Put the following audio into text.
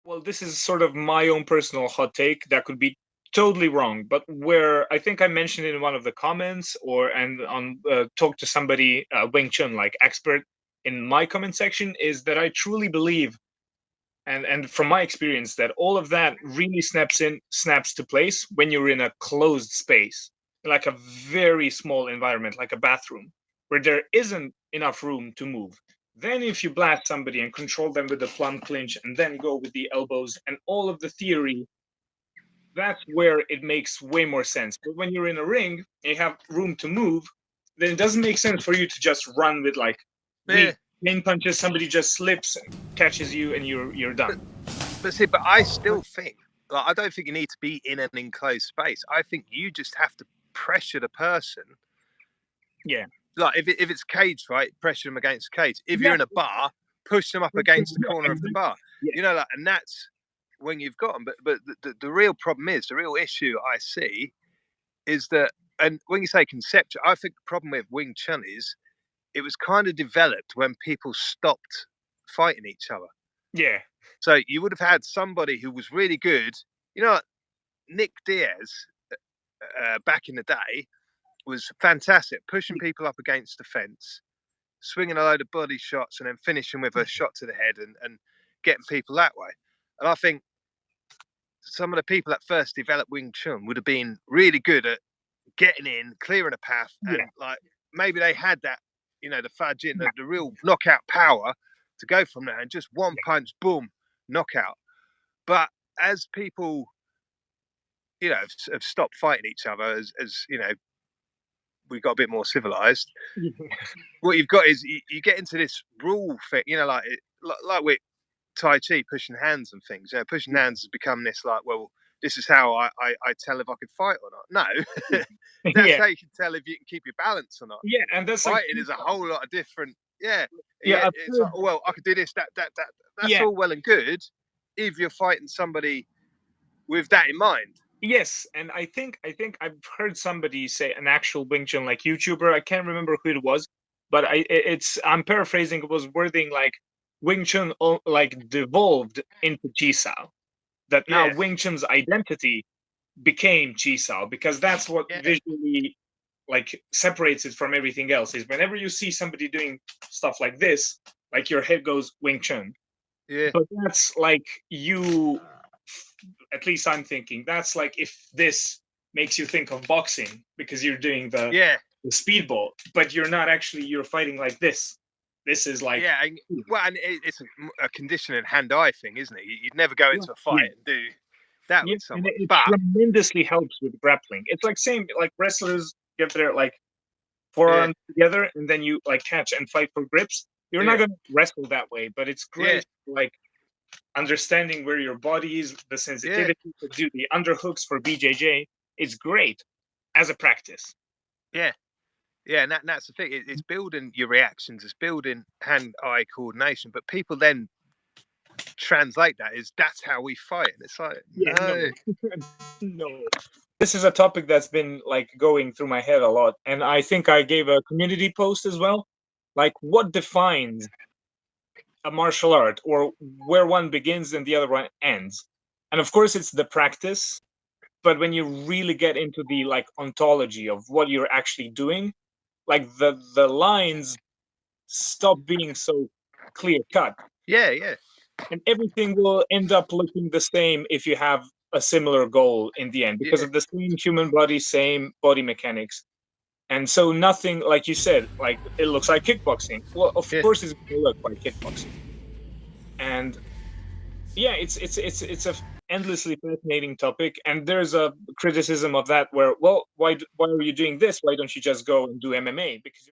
Well, this is sort of my own personal hot take that could be totally wrong, but where I think I mentioned in one of the comments or and on talk to somebody Wing Chun like expert in my comment section is that I truly believe and from my experience that all of that really snaps to place when you're in a closed space, like a very small environment like a bathroom where there isn't enough room to move. Then if you blast somebody and control them with the plum clinch and then go with the elbows and all of the theory, that's where it makes way more sense. But when you're in a ring and you have room to move, then it doesn't make sense for you to just run with like Yeah. weak main punches. Somebody just slips, catches you, and you're done. But see, but I still think, like, I don't think you need to be in an enclosed space. I think you just have to pressure the person. Yeah. Like if it's cage, right, pressure them against the cage. If Yeah. you're in a bar, push them up against the corner of the bar. Yeah. You know, like, and that's when you've got them. But the real problem is, the real issue I see is that, and when you say conceptual, I think the problem with Wing Chun is it was kind of developed when people stopped fighting each other. Yeah. So you would have had somebody who was really good. You know, Nick Diaz back in the day was fantastic, pushing people up against the fence, swinging a load of body shots, and then finishing with a shot to the head and getting people that way. And I think some of the people that first developed Wing Chun would have been really good at getting in, clearing a path, Yeah. and like maybe they had that, you know, the fudge in, the real knockout power to go from there and just one punch, boom, knockout. But as people, you know, have stopped fighting each other, as you know, we got a bit more civilized. What you've got is you get into this rule thing, you know, like with Tai Chi, pushing hands and things. You know, pushing hands has become this like, well, this is how I tell if I can fight or not. No, that's Yeah. how you can tell if you can keep your balance or not. Yeah. And that's like, Fighting is a whole lot of different. Yeah, yeah, yeah. I've It's heard, like, well, I could do this, that. That's yeah. all well and good if you're fighting somebody with that in mind. Yes, and I think I've heard somebody say an actual Wing Chun like YouTuber. I can't remember who it was, but it's I'm paraphrasing. It was wording like Wing Chun like devolved into Chi Sao. That now Yeah, Wing Chun's identity became Chi Sao because that's what yeah, visually like separates it from everything else. Is whenever you see somebody doing stuff like this, like your head goes Wing Chun. yeah, But that's like you, at least I'm thinking, that's like if this makes you think of boxing because you're doing yeah, the speedball, but you're not actually, you're fighting like this. This is like, yeah. Well, and it's a conditioning hand-eye thing, isn't it? You'd never go yeah, into a yeah, fight and do that yeah, with and someone. it But tremendously helps with grappling. It's like same like wrestlers get their like yeah, forearms together and then you like catch and fight for grips. You're not yeah, gonna wrestle that way, but it's yeah, great like understanding where your body is, the yeah, sensitivity to do the underhooks for BJJ. It's great as a practice. yeah. Yeah, and that's the thing. It's building your reactions. It's building hand-eye coordination. But people then translate that as that's how we fight. And it's like, Yeah, no, no. no. This is a topic that's been like going through my head a lot, and I think I gave a community post as well. Like, what defines a martial art, or where one begins and the other one ends? And of course, it's the practice. But when you really get into the like ontology of what you're actually doing, like the lines stop being so clear cut, Yeah, yeah, and everything will end up looking the same if you have a similar goal in the end because yeah, of the same human body, same body mechanics. And so nothing, like you said, like it looks like kickboxing. Well, of yeah, course it's going to look like kickboxing. And yeah, it's a endlessly fascinating topic. And there's a criticism of that where, well, why are you doing this? Why don't you just go and do MMA? Because